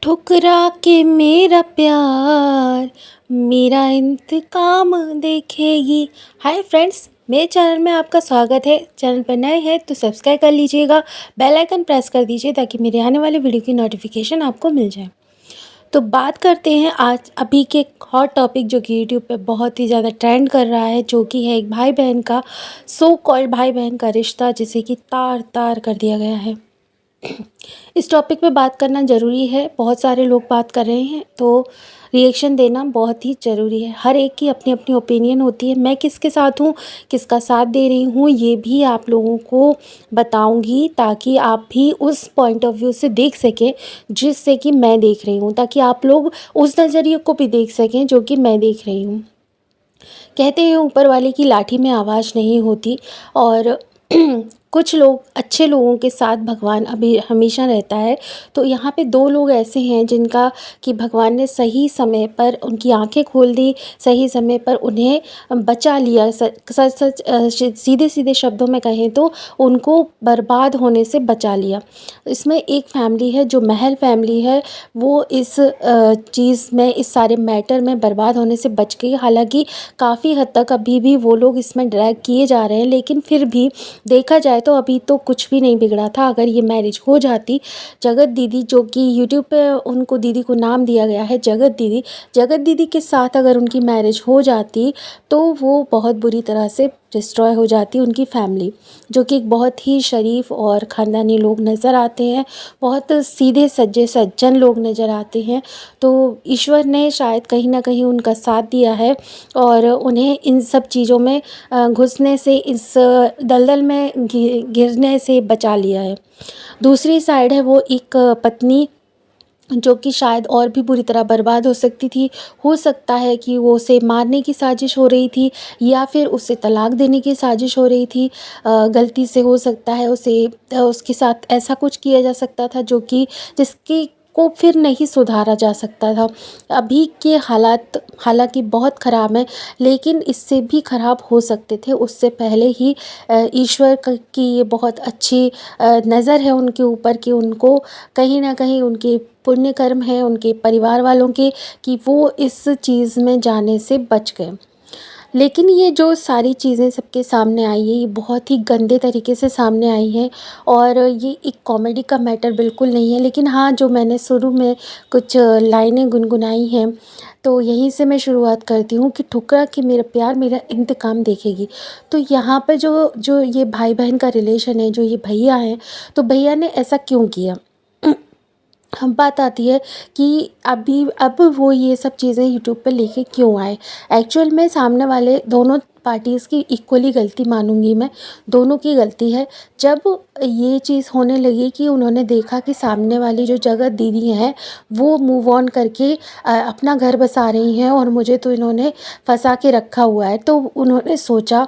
ठुकरा के मेरा प्यार मेरा इंतकाम देखेगी। हाय फ्रेंड्स, मेरे चैनल में आपका स्वागत है। चैनल पर नए हैं तो सब्सक्राइब कर लीजिएगा, बेल आइकन प्रेस कर दीजिए ताकि मेरे आने वाले वीडियो की नोटिफिकेशन आपको मिल जाए। तो बात करते हैं आज अभी के हॉट टॉपिक जो कि यूट्यूब पे बहुत ही ज़्यादा ट्रेंड कर रहा है, जो कि है एक भाई बहन का सो कॉल्ड भाई बहन का रिश्ता, जिसे कि तार तार कर दिया गया है। इस टॉपिक पे बात करना ज़रूरी है। बहुत सारे लोग बात कर रहे हैं तो रिएक्शन देना बहुत ही ज़रूरी है। हर एक की अपनी अपनी ओपिनियन होती है। मैं किसके साथ हूँ, किसका साथ दे रही हूँ, ये भी आप लोगों को बताऊँगी ताकि आप भी उस पॉइंट ऑफ व्यू से देख सकें जिससे कि मैं देख रही हूँ, ताकि आप लोग उस नज़रिए को भी देख सकें जो कि मैं देख रही हूँ। कहते हैं ऊपर वाले की लाठी में आवाज़ नहीं होती, और कुछ लोग अच्छे लोगों के साथ भगवान अभी हमेशा रहता है। तो यहाँ पे दो लोग ऐसे हैं जिनका कि भगवान ने सही समय पर उनकी आंखें खोल दी, सही समय पर उन्हें बचा लिया। सच सच सीधे सीधे शब्दों में कहें तो उनको बर्बाद होने से बचा लिया। इसमें एक फैमिली है जो महल फैमिली है, वो इस चीज़ में, इस सारे मैटर में बर्बाद होने से बच गई। हालांकि काफ़ी हद तक अभी भी वो लोग इसमें ड्रैग किए जा रहे हैं, लेकिन फिर भी देखा जाए तो अभी तो कुछ भी नहीं बिगड़ा था। अगर ये मैरिज हो जाती, जगत दीदी, जो कि यूट्यूब पे उनको दीदी को नाम दिया गया है जगत दीदी के साथ अगर उनकी मैरिज हो जाती तो वो बहुत बुरी तरह से डिस्ट्रॉय हो जाती उनकी फैमिली, जो कि एक बहुत ही शरीफ और ख़ानदानी लोग नज़र आते हैं, बहुत सीधे सज्जे सज्जन लोग नज़र आते हैं। तो ईश्वर ने शायद कहीं ना कहीं उनका साथ दिया है और उन्हें इन सब चीज़ों में घुसने से, इस दलदल में गिरने से बचा लिया है। दूसरी साइड है वो एक पत्नी जो कि शायद और भी बुरी तरह बर्बाद हो सकती थी। हो सकता है कि वो उसे मारने की साजिश हो रही थी या फिर उसे तलाक देने की साजिश हो रही थी। गलती से हो सकता है उसे उसके साथ ऐसा कुछ किया जा सकता था जो कि जिसकी को फिर नहीं सुधारा जा सकता था। अभी के हालात हालांकि बहुत ख़राब हैं, लेकिन इससे भी ख़राब हो सकते थे उससे पहले ही। ईश्वर की ये बहुत अच्छी नज़र है उनके ऊपर कि उनको कहीं ना कहीं उनके पुण्य कर्म हैं उनके परिवार वालों के, कि वो इस चीज़ में जाने से बच गए। लेकिन ये जो सारी चीज़ें सबके सामने आई है, ये बहुत ही गंदे तरीके से सामने आई हैं, और ये एक कॉमेडी का मैटर बिल्कुल नहीं है। लेकिन हाँ, जो मैंने शुरू में कुछ लाइनें गुनगुनाई हैं, तो यहीं से मैं शुरुआत करती हूँ कि ठुकरा के मेरा प्यार मेरा इंतकाम देखेगी। तो यहाँ पे जो जो ये भाई बहन का रिलेशन है, जो ये भैया हैं, तो भैया ने ऐसा क्यों किया। हम बात आती है कि अब वो ये सब चीज़ें यूट्यूब पे लेके क्यों आए। एक्चुअल में सामने वाले दोनों पार्टीज़ की इक्वली गलती मानूंगी मैं, दोनों की गलती है। जब ये चीज़ होने लगी कि उन्होंने देखा कि सामने वाली जो जगत दीदी हैं वो मूव ऑन करके अपना घर बसा रही हैं और मुझे तो इन्होंने फंसा के रखा हुआ है, तो उन्होंने सोचा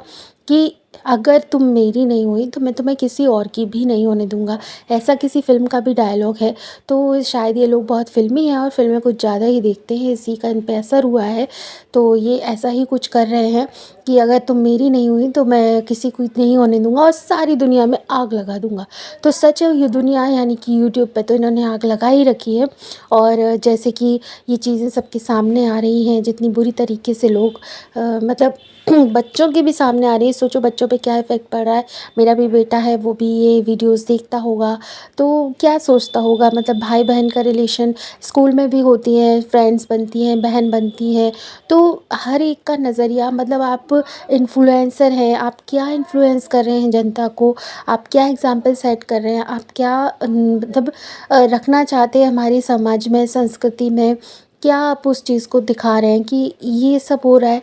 कि अगर तुम मेरी नहीं हुई तो मैं तुम्हें किसी और की भी नहीं होने दूंगा। ऐसा किसी फ़िल्म का भी डायलॉग है। तो शायद ये लोग बहुत फ़िल्मी हैं और फ़िल्में कुछ ज़्यादा ही देखते हैं, इसी का इन पे असर हुआ है। तो ये ऐसा ही कुछ कर रहे हैं कि अगर तुम मेरी नहीं हुई तो मैं किसी को नहीं होने दूंगा और सारी दुनिया में आग लगा दूंगा। तो सच है, ये दुनिया यानी कि यूट्यूब पे तो इन्होंने आग लगा ही रखी है। और जैसे कि ये चीज़ें सबके सामने आ रही हैं, जितनी बुरी तरीके से लोग मतलब बच्चों के भी सामने आ रही है। सोचो बच्चों पे क्या इफ़ेक्ट पड़ रहा है। मेरा भी बेटा है, वो भी ये वीडियोस देखता होगा तो क्या सोचता होगा। मतलब भाई बहन का रिलेशन स्कूल में भी होती हैं, फ्रेंड्स बनती हैं, बहन बनती हैं। तो हर एक का नज़रिया, मतलब आप इन्फ्लुएंसर हैं, आप क्या इन्फ्लुएंस कर रहे हैं जनता को, आप क्या एग्जाम्पल सेट कर रहे हैं, आप क्या मतलब रखना चाहते हैं हमारे समाज में, संस्कृति में, क्या आप उस चीज़ को दिखा रहे हैं कि ये सब हो रहा है।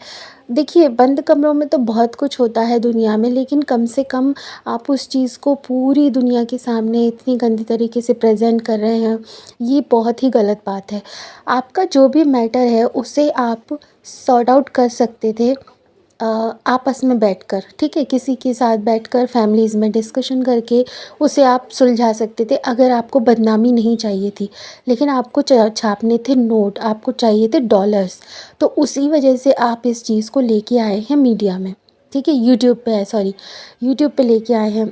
देखिए, बंद कमरों में तो बहुत कुछ होता है दुनिया में, लेकिन कम से कम आप उस चीज़ को पूरी दुनिया के सामने इतनी गंदी तरीके से प्रेजेंट कर रहे हैं, ये बहुत ही गलत बात है। आपका जो भी मैटर है उसे आप सॉर्ट आउट कर सकते थे आपस में बैठकर, ठीक है, किसी के साथ बैठकर फैमिलीज़ में डिस्कशन करके उसे आप सुलझा सकते थे, अगर आपको बदनामी नहीं चाहिए थी। लेकिन आपको छापने थे नोट, आपको चाहिए थे डॉलर्स। तो उसी वजह से आप इस चीज़ को लेके आए हैं मीडिया में, ठीक है, यूट्यूब पे है, सॉरी, यूट्यूब पे लेके आए हैं।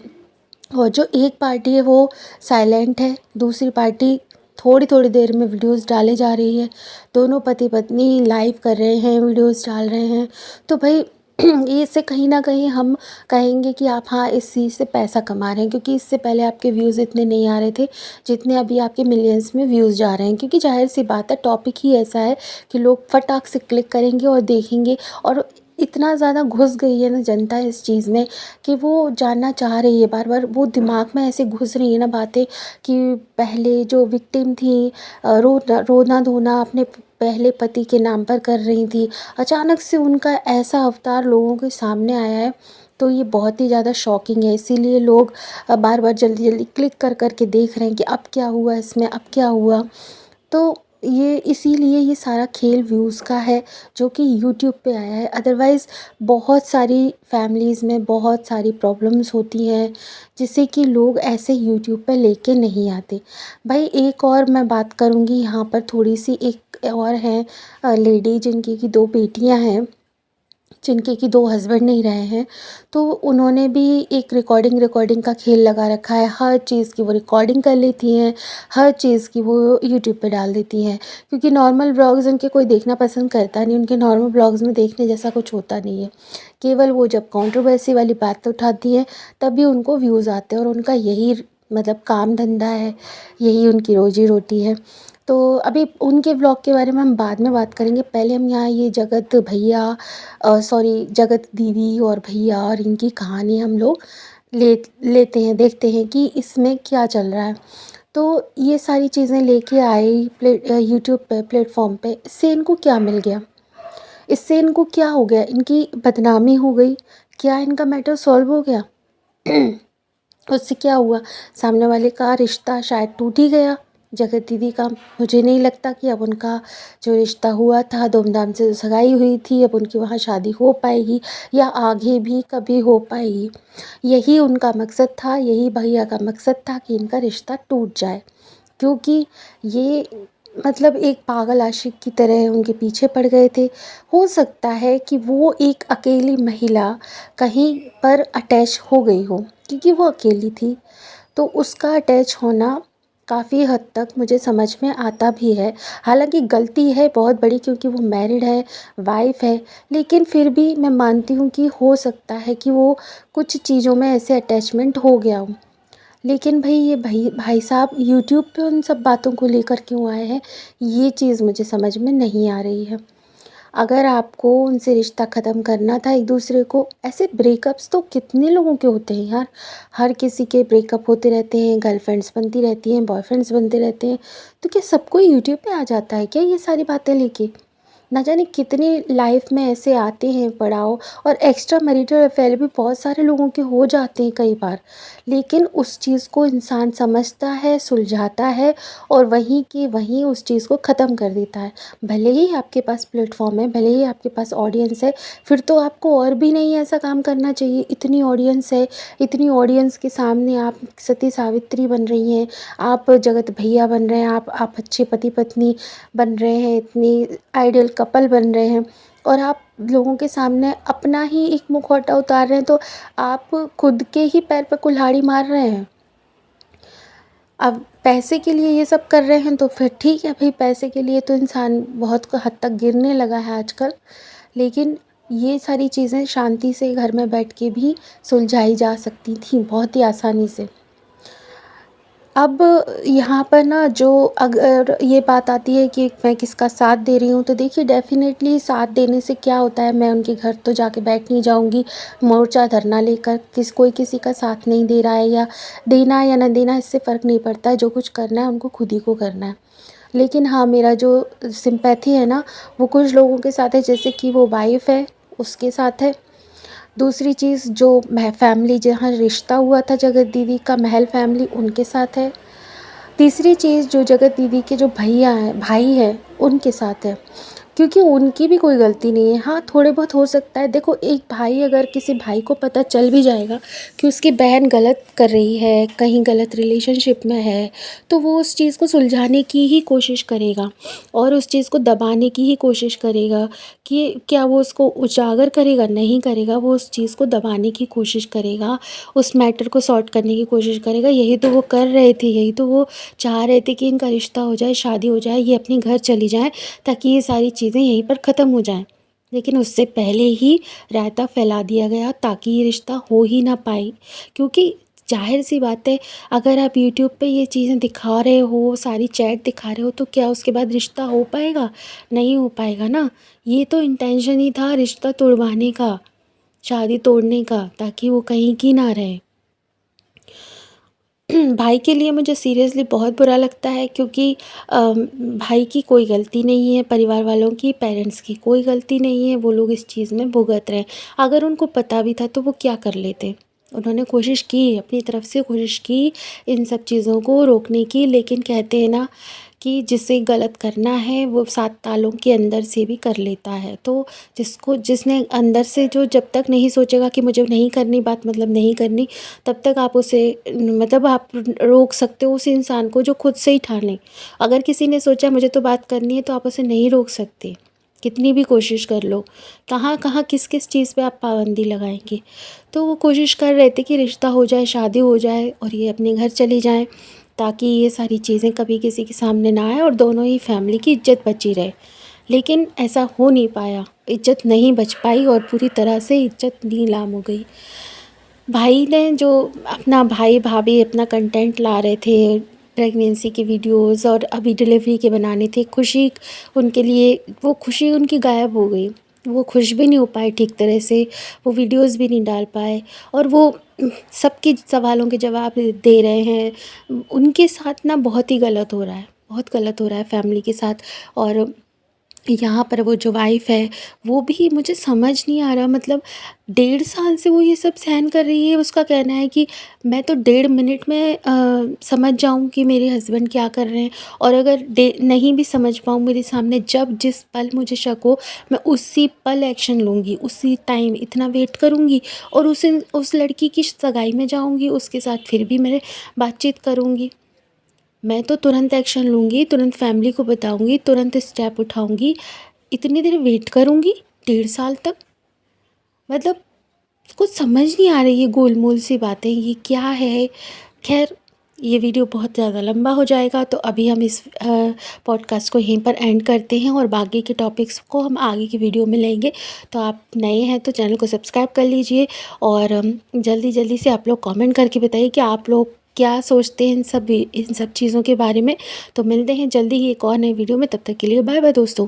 और जो एक पार्टी है वो साइलेंट है, दूसरी पार्टी थोड़ी थोड़ी देर में वीडियोस डाले जा रही है, दोनों पति पत्नी लाइव कर रहे हैं, वीडियोस डाल रहे हैं। तो भाई ये इससे कहीं ना कहीं हम कहेंगे कि आप हाँ इस चीज़ से पैसा कमा रहे हैं, क्योंकि इससे पहले आपके व्यूज़ इतने नहीं आ रहे थे जितने अभी आपके मिलियंस में व्यूज़ जा रहे हैं। क्योंकि जाहिर सी बात है, टॉपिक ही ऐसा है कि लोग फटाक से क्लिक करेंगे और देखेंगे। और इतना ज़्यादा घुस गई है ना जनता इस चीज़ में कि वो जानना चाह रही है, बार बार वो दिमाग में ऐसे घुस रही है ना बातें कि पहले जो विक्टिम थी रोना धोना अपने पहले पति के नाम पर कर रही थी, अचानक से उनका ऐसा अवतार लोगों के सामने आया है। तो ये बहुत ही ज़्यादा शॉकिंग है, इसीलिए लोग बार बार जल्दी जल्दी क्लिक कर कर के देख रहे हैं कि अब क्या हुआ इसमें, अब क्या हुआ। तो ये इसीलिए ये सारा खेल व्यूज़ का है जो कि यूट्यूब पे आया है। अदरवाइज़ बहुत सारी फैमिलीज़ में बहुत सारी प्रॉब्लम्स होती हैं जिससे कि लोग ऐसे यूट्यूब पे लेके नहीं आते। भाई एक और मैं बात करूँगी यहाँ पर, थोड़ी सी एक और है लेडी जिनकी की 2 बेटियाँ हैं, जिनके कि 2 हस्बैंड नहीं रहे हैं। तो उन्होंने भी एक रिकॉर्डिंग का खेल लगा रखा है, हर चीज़ की वो रिकॉर्डिंग कर लेती हैं, हर चीज़ की वो यूट्यूब पे डाल देती हैं। क्योंकि नॉर्मल व्लॉग्स उनके कोई देखना पसंद करता नहीं, उनके नॉर्मल व्लॉग्स में देखने जैसा कुछ होता नहीं है। केवल वो जब कंट्रोवर्सी वाली बात उठाती हैं तभी उनको व्यूज़ आते हैं, और उनका यही मतलब काम धंधा है, यही उनकी रोजी रोटी है। तो अभी उनके व्लॉग के बारे में हम बाद में बात करेंगे। पहले हम यहाँ ये जगत भैया सॉरी जगत दीदी और भैया और इनकी कहानी हम लोग लेते हैं, देखते हैं कि इसमें क्या चल रहा है। तो ये सारी चीज़ें लेके आई यूट्यूब पे प्लेटफॉर्म पे, इससे इनको क्या मिल गया, इससे इनको क्या हो गया, इनकी बदनामी हो गई, क्या इनका मैटर सॉल्व हो गया? उससे क्या हुआ, सामने वाले का रिश्ता शायद टूट ही गया जगत दीदी का। मुझे नहीं लगता कि अब उनका जो रिश्ता हुआ था, धूमधाम से सगाई हुई थी, अब उनकी वहाँ शादी हो पाएगी या आगे भी कभी हो पाएगी। यही उनका मकसद था, यही भैया का मकसद था कि इनका रिश्ता टूट जाए। क्योंकि ये मतलब एक पागल आशिक की तरह उनके पीछे पड़ गए थे। हो सकता है कि वो एक अकेली महिला कहीं पर अटैच हो गई हो, क्योंकि वो अकेली थी, तो उसका अटैच होना काफ़ी हद तक मुझे समझ में आता भी है। हालांकि गलती है बहुत बड़ी, क्योंकि वो मैरिड है, वाइफ है, लेकिन फिर भी मैं मानती हूँ कि हो सकता है कि वो कुछ चीज़ों में ऐसे अटैचमेंट हो गया हो। लेकिन भाई ये भाई साहब यूट्यूब पे उन सब बातों को लेकर क्यों आए हैं, ये चीज़ मुझे समझ में नहीं आ रही है। अगर आपको उनसे रिश्ता ख़त्म करना था एक दूसरे को, ऐसे ब्रेकअप्स तो कितने लोगों के होते हैं यार, हर किसी के ब्रेकअप होते रहते हैं, गर्लफ्रेंड्स बनती रहती हैं, बॉयफ्रेंड्स बनते रहते हैं। तो क्या सबको यूट्यूब पे आ जाता है क्या ये सारी बातें लेके? ना जाने कितनी लाइफ में ऐसे आते हैं पड़ाव, और एक्स्ट्रा मैरिटल अफेयर भी बहुत सारे लोगों के हो जाते हैं कई बार। लेकिन उस चीज़ को इंसान समझता है, सुलझाता है, और वहीं की वहीं उस चीज़ को ख़त्म कर देता है। भले ही आपके पास प्लेटफॉर्म है, भले ही आपके पास ऑडियंस है, फिर तो आपको और भी नहीं ऐसा काम करना चाहिए। इतनी ऑडियंस है, इतनी ऑडियंस के सामने आप सती सावित्री बन रही हैं, आप जगत भैया बन रहे हैं, आप अच्छे पति पत्नी बन रहे हैं, इतनी आइडियल कपल बन रहे हैं, और आप लोगों के सामने अपना ही एक मुखौटा उतार रहे हैं, तो आप खुद के ही पैर पर कुल्हाड़ी मार रहे हैं। अब पैसे के लिए ये सब कर रहे हैं तो फिर ठीक है भाई, पैसे के लिए तो इंसान बहुत हद तक गिरने लगा है आजकल। लेकिन ये सारी चीज़ें शांति से घर में बैठ के भी सुलझाई जा सकती थी बहुत ही आसानी से। अब यहाँ पर ना जो अगर ये बात आती है कि मैं किसका साथ दे रही हूँ, तो देखिए डेफ़िनेटली साथ देने से क्या होता है, मैं उनके घर तो जाके बैठ नहीं जाऊँगी मोर्चा धरना लेकर। कोई किसी का साथ नहीं दे रहा है, या देना या ना देना इससे फ़र्क नहीं पड़ता है, जो कुछ करना है उनको खुद ही को करना है। लेकिन हाँ, मेरा जो सिंपैथी है ना वो कुछ लोगों के साथ है, जैसे कि वो वाइफ़ है उसके साथ है। दूसरी चीज़ जो फैमिली जहाँ रिश्ता हुआ था जगत दीदी का, महल फैमिली, उनके साथ है। तीसरी चीज़ जो जगत दीदी के जो भैया हैं भाई हैं उनके साथ है। क्योंकि उनकी भी कोई गलती नहीं है। हाँ, थोड़े बहुत हो सकता है। देखो, एक भाई अगर किसी भाई को पता चल भी जाएगा कि उसकी बहन गलत कर रही है, कहीं गलत रिलेशनशिप में है, तो वो उस चीज़ को सुलझाने की ही कोशिश करेगा और उस चीज़ को दबाने की ही कोशिश करेगा। कि क्या वो उसको उजागर करेगा? नहीं करेगा। वो उस चीज़ को दबाने की कोशिश करेगा, उस मैटर को सॉर्ट करने की कोशिश करेगा। यही तो वो कर रहे थे, यही तो वो चाह रहे थे कि इनका रिश्ता हो जाए, शादी हो जाए, ये अपने घर चली जाएँ, ताकि ये सारी चीज़ें यहीं पर ख़त्म हो जाएँ। लेकिन उससे पहले ही रायता फैला दिया गया ताकि ये रिश्ता हो ही ना पाए। क्योंकि ज़ाहिर-सी बात है, अगर आप यूट्यूब पे ये चीज़ें दिखा रहे हो, सारी चैट दिखा रहे हो, तो क्या उसके बाद रिश्ता हो पाएगा? नहीं हो पाएगा ना। ये तो इंटेंशन ही था रिश्ता तुड़वाने का, शादी तोड़ने का, ताकि वो कहीं की ना रहे। भाई के लिए मुझे सीरियसली बहुत बुरा लगता है, क्योंकि भाई की कोई गलती नहीं है, परिवार वालों की, पेरेंट्स की कोई गलती नहीं है। वो लोग इस चीज़ में भुगत रहे हैं। अगर उनको पता भी था तो वो क्या कर लेते? उन्होंने कोशिश की, अपनी तरफ से कोशिश की इन सब चीज़ों को रोकने की, लेकिन कहते हैं ना कि जिसे गलत करना है वो 7 तालों के अंदर से भी कर लेता है। तो जिसने अंदर से, जो जब तक नहीं सोचेगा कि मुझे नहीं करनी बात, मतलब नहीं करनी, तब तक आप उसे, मतलब आप रोक सकते हो उस इंसान को जो खुद से ही ठाने। अगर किसी ने सोचा मुझे तो बात करनी है, तो आप उसे नहीं रोक सकते, कितनी भी कोशिश कर लो। कहाँ कहाँ किस किस चीज़ पे आप पाबंदी लगाएंगे? तो वो कोशिश कर रहे थे कि रिश्ता हो जाए, शादी हो जाए और ये अपने घर चली जाएं, ताकि ये सारी चीज़ें कभी किसी के सामने ना आए और दोनों ही फैमिली की इज्जत बची रहे। लेकिन ऐसा हो नहीं पाया, इज्जत नहीं बच पाई और पूरी तरह से इज्जत नीलाम हो गई। भाई ने जो अपना, भाई भाभी अपना कंटेंट ला रहे थे, प्रेगनेंसी की वीडियोस और अभी डिलीवरी के बनाने थे, खुशी उनके लिए, वो खुशी उनकी गायब हो गई। वो खुश भी नहीं हो पाए ठीक तरह से, वो वीडियोस भी नहीं डाल पाए, और वो सबके सवालों के जवाब दे रहे हैं। उनके साथ ना बहुत ही गलत हो रहा है, बहुत गलत हो रहा है फैमिली के साथ। और यहाँ पर वो जो वाइफ़ है, वो भी मुझे समझ नहीं आ रहा, मतलब 1.5 साल से वो ये सब सहन कर रही है। उसका कहना है कि मैं तो 1.5 मिनट में समझ जाऊँ कि मेरे हस्बैंड क्या कर रहे हैं, और अगर नहीं भी समझ पाऊँ, मेरे सामने जब जिस पल मुझे शक हो, मैं उसी पल एक्शन लूँगी, उसी टाइम इतना वेट करूँगी और उस लड़की की सगाई में जाऊँगी, उसके साथ फिर भी मेरे बातचीत करूँगी। मैं तो तुरंत एक्शन लूँगी, तुरंत फैमिली को बताऊँगी, तुरंत स्टेप उठाऊँगी। इतनी देर वेट करूँगी 1.5 साल तक? मतलब कुछ समझ नहीं आ रही है, गोलमोल सी बातें, ये क्या है? ख़ैर, ये वीडियो बहुत ज़्यादा लंबा हो जाएगा, तो अभी हम इस पॉडकास्ट को यहीं पर एंड करते हैं और बाकी के टॉपिक्स को हम आगे की वीडियो में लेंगे। तो आप नए हैं तो चैनल को सब्सक्राइब कर लीजिए, और जल्दी जल्दी से आप लोग कमेंट करके बताइए कि आप लोग क्या सोचते हैं इन सब चीज़ों के बारे में। तो मिलते हैं जल्दी ही एक और नई वीडियो में, तब तक के लिए बाय बाय दोस्तों।